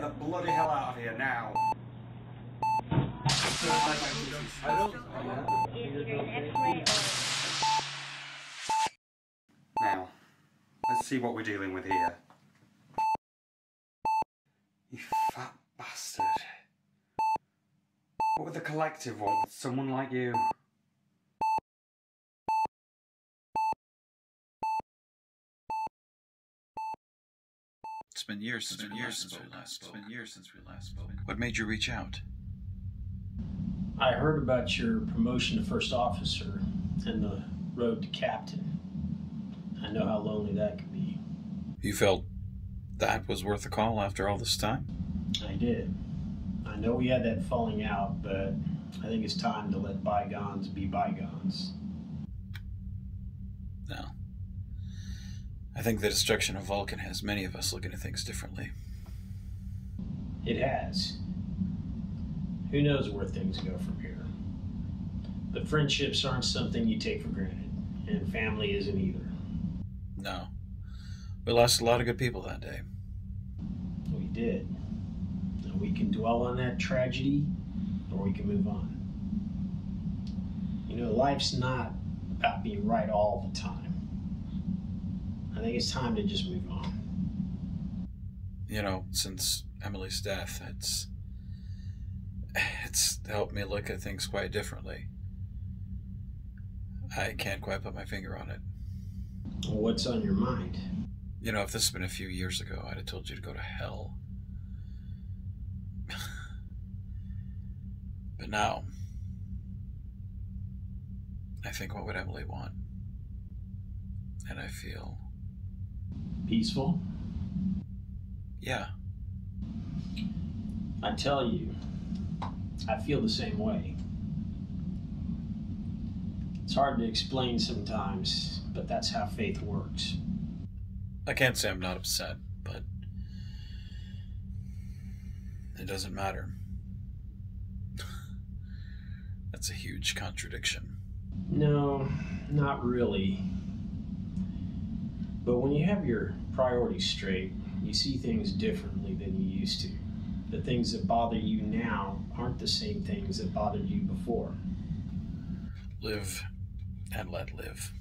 the bloody hell out of here now. Now, let's see what we're dealing with here. You fat bastard. What would the collective want with someone like you? It's been years since we last spoke. What made you reach out? I heard about your promotion to first officer and the road to captain. I know how lonely that could be. You felt that was worth a call after all this time? I did. I know we had that falling out, but I think it's time to let bygones be bygones. No. I think the destruction of Vulcan has many of us looking at things differently. It has. Who knows where things go from here? But friendships aren't something you take for granted, and family isn't either. No. We lost a lot of good people that day. We did. And we can dwell on that tragedy, or we can move on. You know, life's not about being right all the time. I think it's time to just move on. You know, since Emily's death, it's helped me look at things quite differently. I can't quite put my finger on it. Well, what's on your mind? You know, if this had been a few years ago, I'd have told you to go to hell. But now, I think, what would Emily want? And I feel... peaceful? Yeah. I tell you, I feel the same way. It's hard to explain sometimes, but that's how faith works. I can't say I'm not upset, but it doesn't matter. That's a huge contradiction. No, not really. But when you have your priorities straight, you see things differently than you used to. The things that bother you now aren't the same things that bothered you before. Live and let live.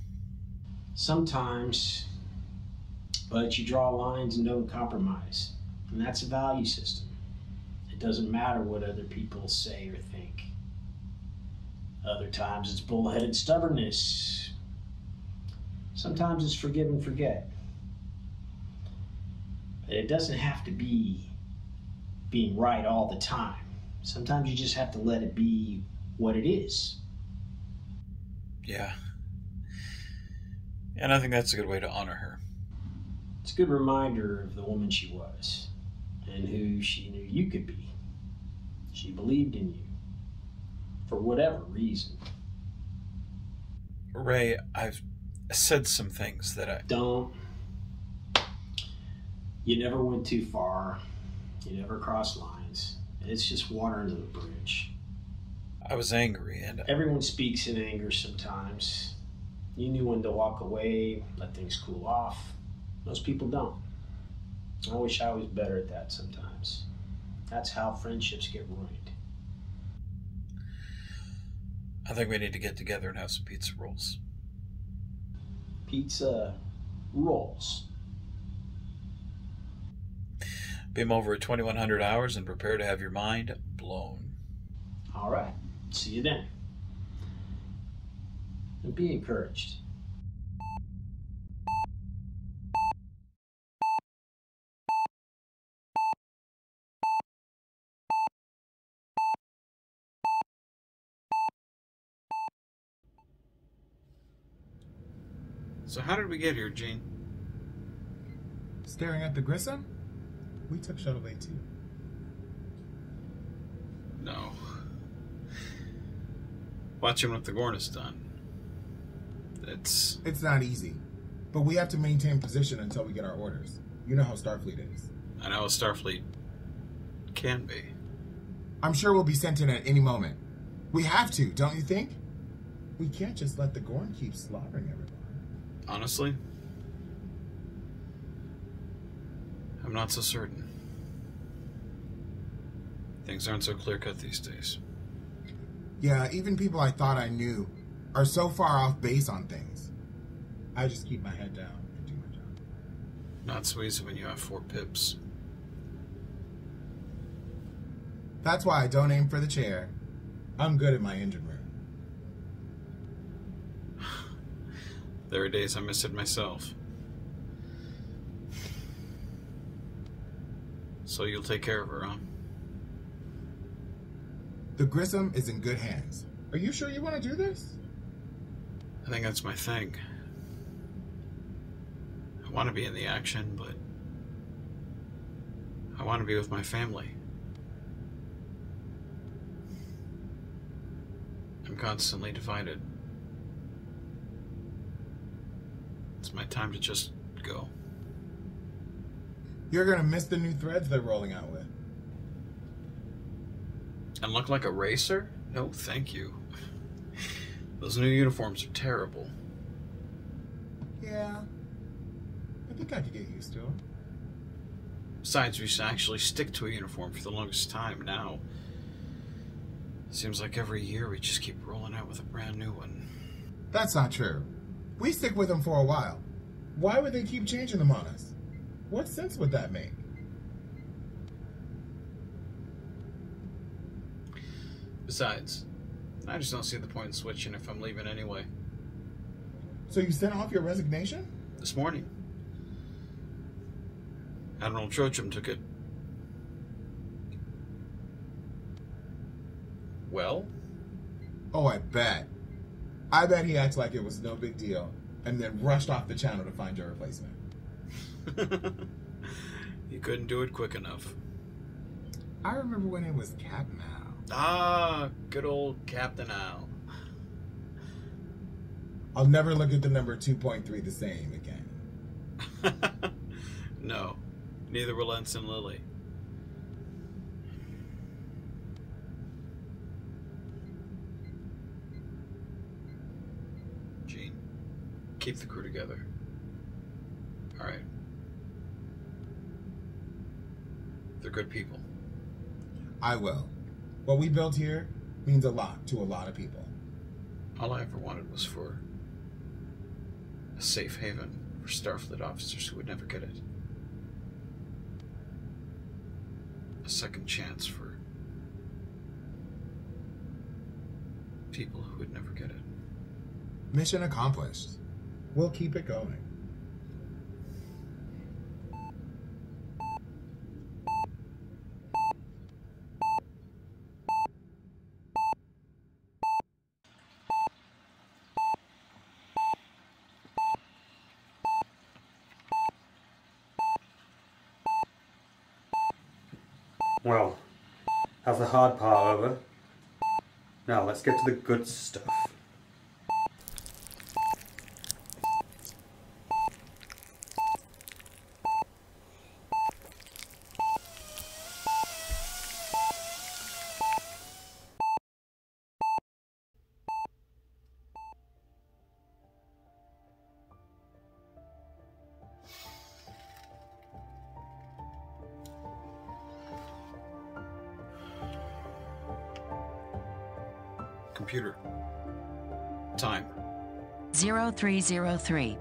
Sometimes, but you draw lines and don't compromise. And that's a value system. It doesn't matter what other people say or think. Other times it's bullheaded stubbornness. Sometimes it's forgive and forget. But it doesn't have to be being right all the time. Sometimes you just have to let it be what it is. Yeah. And I think that's a good way to honor her. It's a good reminder of the woman she was and who she knew you could be. She believed in you for whatever reason. Ray, I've said some things that I... Don't. You never went too far. You never crossed lines. It's just water under the bridge. I was angry and... Everyone speaks in anger sometimes. You knew when to walk away, let things cool off. Most people don't. I wish I was better at that sometimes. That's how friendships get ruined. I think we need to get together and have some pizza rolls. Pizza rolls. Beam over at 2100 hours and prepare to have your mind blown. All right. See you then. And be encouraged. So how did we get here, Gene? Staring at the Grissom? We took Shuttle Bay too. No. Watching what the Gorn has done. It's not easy. But we have to maintain position until we get our orders. You know how Starfleet is. I know how Starfleet can be. I'm sure we'll be sent in at any moment. We have to, don't you think? We can't just let the Gorn keep slaughtering everyone. Honestly, I'm not so certain. Things aren't so clear-cut these days. Yeah, even people I thought I knew are so far off base on things. I just keep my head down and do my job. Not so easy when you have 4 pips. That's why I don't aim for the chair. I'm good at my engine room. There are days I miss it myself. So you'll take care of her, huh? The Grissom is in good hands. Are you sure you want to do this? I think that's my thing. I want to be in the action, but I want to be with my family. I'm constantly divided. It's my time to just go. You're gonna miss the new threads they're rolling out with. And look like a racer? No, thank you. Those new uniforms are terrible. Yeah. I think I could get used to them. Besides, we used to actually stick to a uniform for the longest time. Now, seems like every year we just keep rolling out with a brand new one. That's not true. We stick with them for a while. Why would they keep changing them on us? What sense would that make? Besides, I just don't see the point in switching if I'm leaving anyway. So you sent off your resignation? This morning, Admiral Trochum took it. Well? Oh, I bet. I bet he acts like it was no big deal and then rushed off the channel to find your replacement. You couldn't do it quick enough. I remember when it was Captain Al. Ah, good old Captain Al. I'll never look at the number 2.3 the same again. No, neither will Ensign Lily. Gene, keep the crew together. All right. They're good people. I will. What we built here means a lot to a lot of people. All I ever wanted was for a safe haven for Starfleet officers who would never get it. A second chance for people who would never get it. Mission accomplished. We'll keep it going. Well, that's the hard part over. Now let's get to the good stuff. Computer. Time. 0303.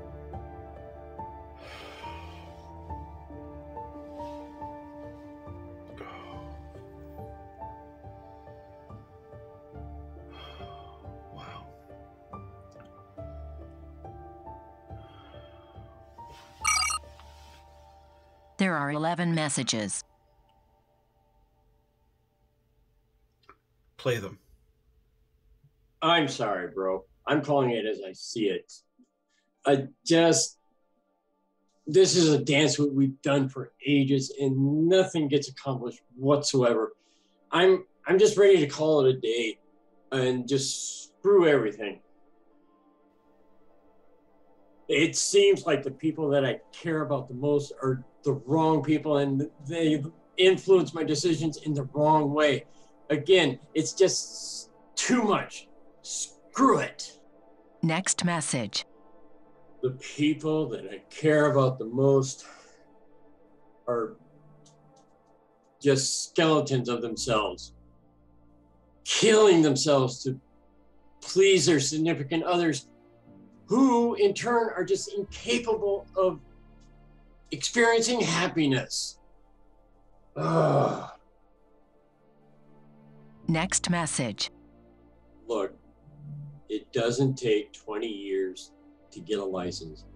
Wow. There are 11 messages. Play them. I'm sorry, bro. I'm calling it as I see it. This is a dance we've done for ages and nothing gets accomplished whatsoever. I'm just ready to call it a day and just screw everything. It seems like the people that I care about the most are the wrong people and they influence my decisions in the wrong way. Again, it's just too much. Screw it. Next message. The people that I care about the most are just skeletons of themselves, killing themselves to please their significant others, who in turn are just incapable of experiencing happiness. Ugh. Next message. Look, it doesn't take 20 years to get a license.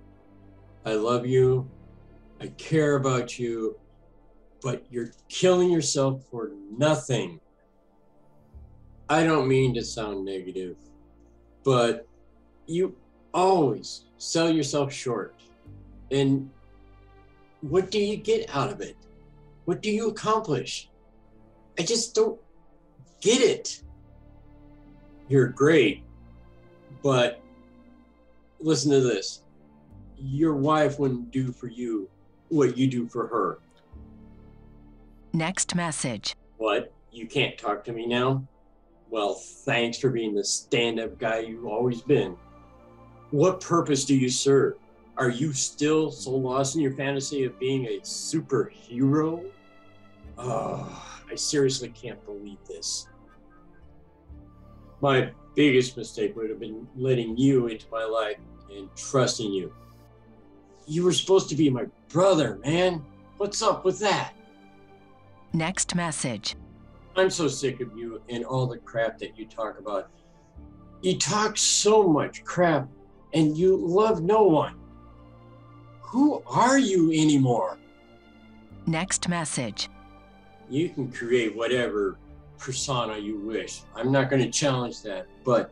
I love you. I care about you, but you're killing yourself for nothing. I don't mean to sound negative, but you always sell yourself short. And what do you get out of it? What do you accomplish? I just don't get it. You're great, but listen to this. Your wife wouldn't do for you what you do for her. Next message. What? You can't talk to me now? Well, thanks for being the stand-up guy you've always been. What purpose do you serve? Are you still so lost in your fantasy of being a superhero? Oh, I seriously can't believe this. My biggest mistake would have been letting you into my life and trusting you. You were supposed to be my brother, man. What's up with that? Next message. I'm so sick of you and all the crap that you talk about. You talk so much crap and you love no one. Who are you anymore? Next message. You can create whatever persona you wish. I'm not going to challenge that, but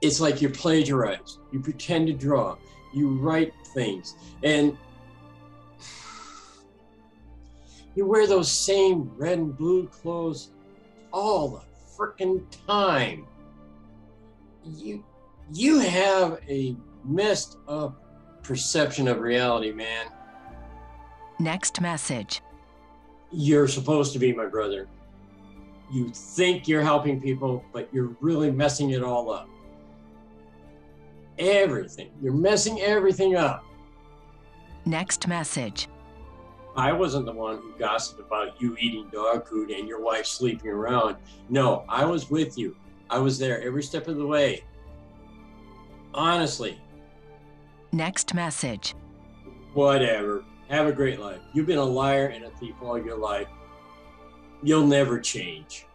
it's like you plagiarize. You pretend to draw. You write things. And you wear those same red and blue clothes all the frickin' time. You have a messed up perception of reality, man. Next message. You're supposed to be my brother. You think you're helping people, but you're really messing it all up. Everything. You're messing everything up. Next message. I wasn't the one who gossiped about you eating dog food and your wife sleeping around. No, I was with you. I was there every step of the way. Honestly. Next message. Whatever. Have a great life. You've been a liar and a thief all your life. You'll never change.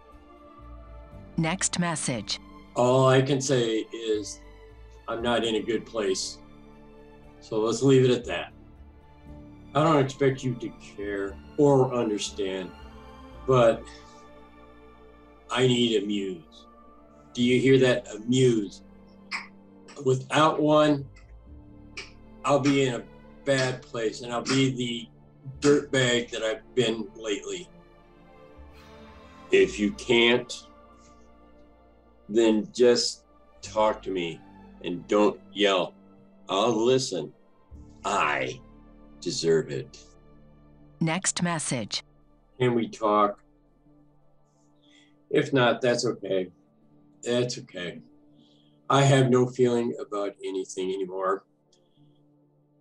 Next message. All I can say is I'm not in a good place. So let's leave it at that. I don't expect you to care or understand, but I need a muse. Do you hear that? A muse. Without one, I'll be in a bad place and I'll be the dirtbag that I've been lately. If you can't, then just talk to me and don't yell. I'll listen. I deserve it. Next message. Can we talk? If not, that's okay. That's okay. I have no feeling about anything anymore,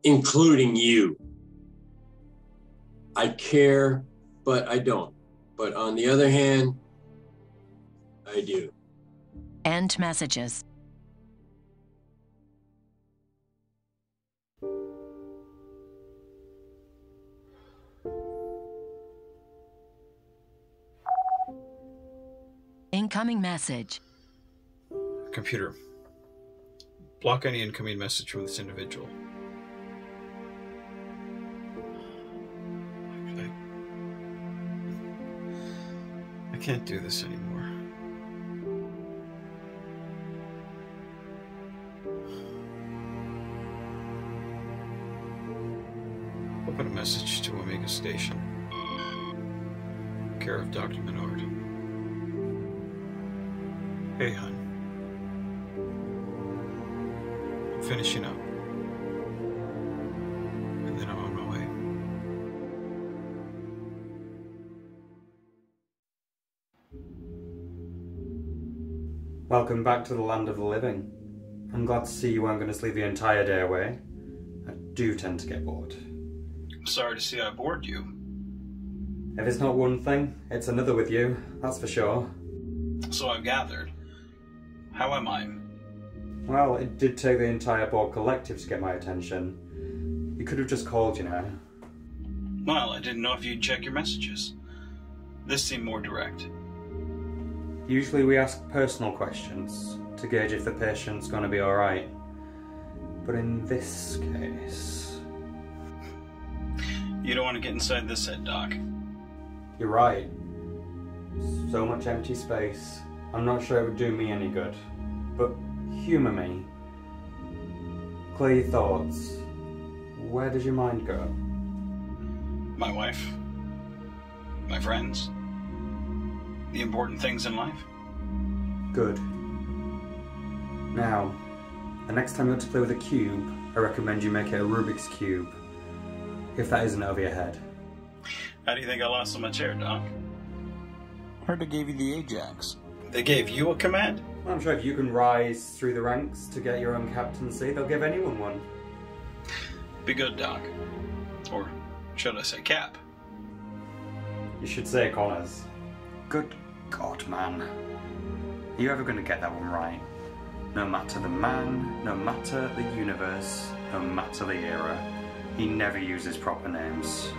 including you. I care, but I don't. But on the other hand, I do. End messages. Incoming message. Computer. Block any incoming message from this individual. I can't do this anymore. Open a message to Omega Station. Care of Dr. Minard. Hey, hon. I'm finishing up. And then I'm on my way. Welcome back to the land of the living. I'm glad to see you weren't going to sleep the entire day away. I do tend to get bored. I'm sorry to see I bored you. If it's not one thing, it's another with you, that's for sure. So I've gathered. How am I? Well, it did take the entire Borg collective to get my attention. You could have just called, you know. Well, I didn't know if you'd check your messages. This seemed more direct. Usually we ask personal questions to gauge if the patient's gonna be alright. But in this case... You don't want to get inside this head, Doc. You're right. So much empty space. I'm not sure it would do me any good. But humour me. Clear your thoughts. Where does your mind go? My wife. My friends. The important things in life. Good. Now, the next time you want to play with a cube, I recommend you make it a Rubik's Cube. If that isn't over your head. How do you think I lost so much hair, Doc? Heard they gave you the Ajax. They gave you a command? Well, I'm sure if you can rise through the ranks to get your own captaincy, they'll give anyone one. Be good, Doc. Or should I say Cap? You should say Connors. Good God, man. Are you ever going to get that one right? No matter the man, no matter the universe, no matter the era, he never uses proper names.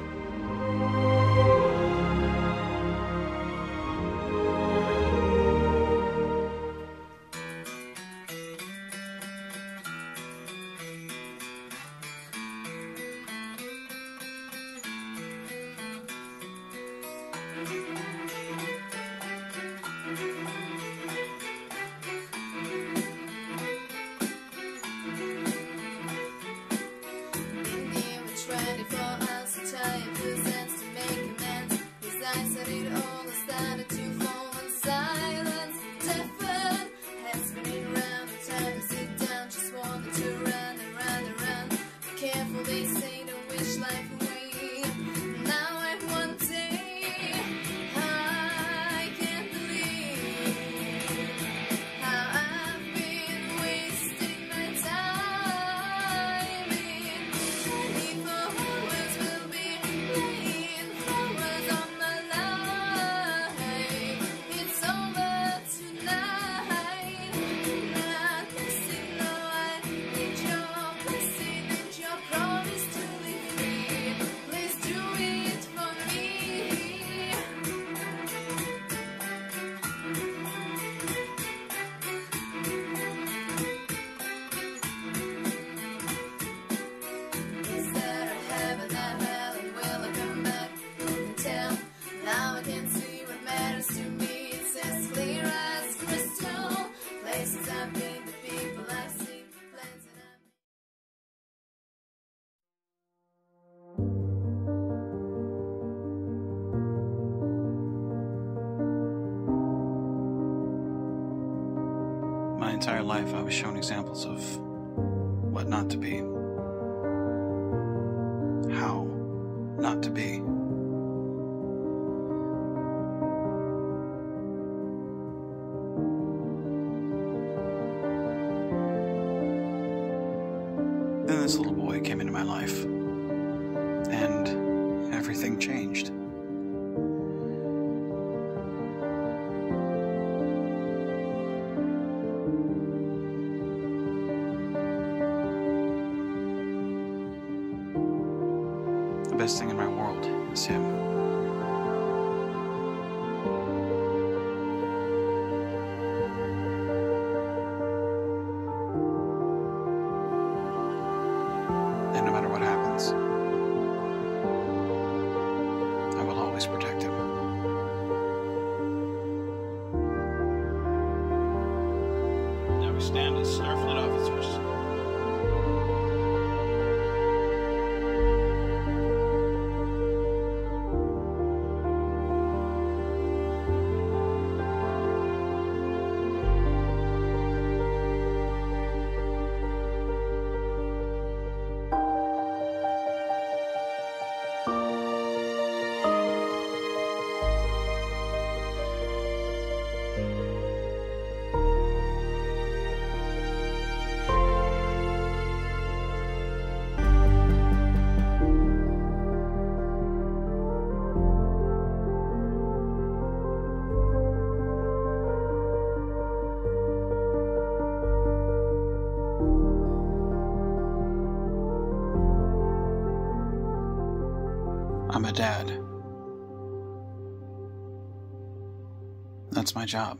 My entire life I was shown examples of what not to be. How not to be. Then this little boy came into my life, and everything changed. The best thing in my world is him. And no matter what happens, I will always protect him. Now we stand as Starfleet officers. I'm a dad. That's my job.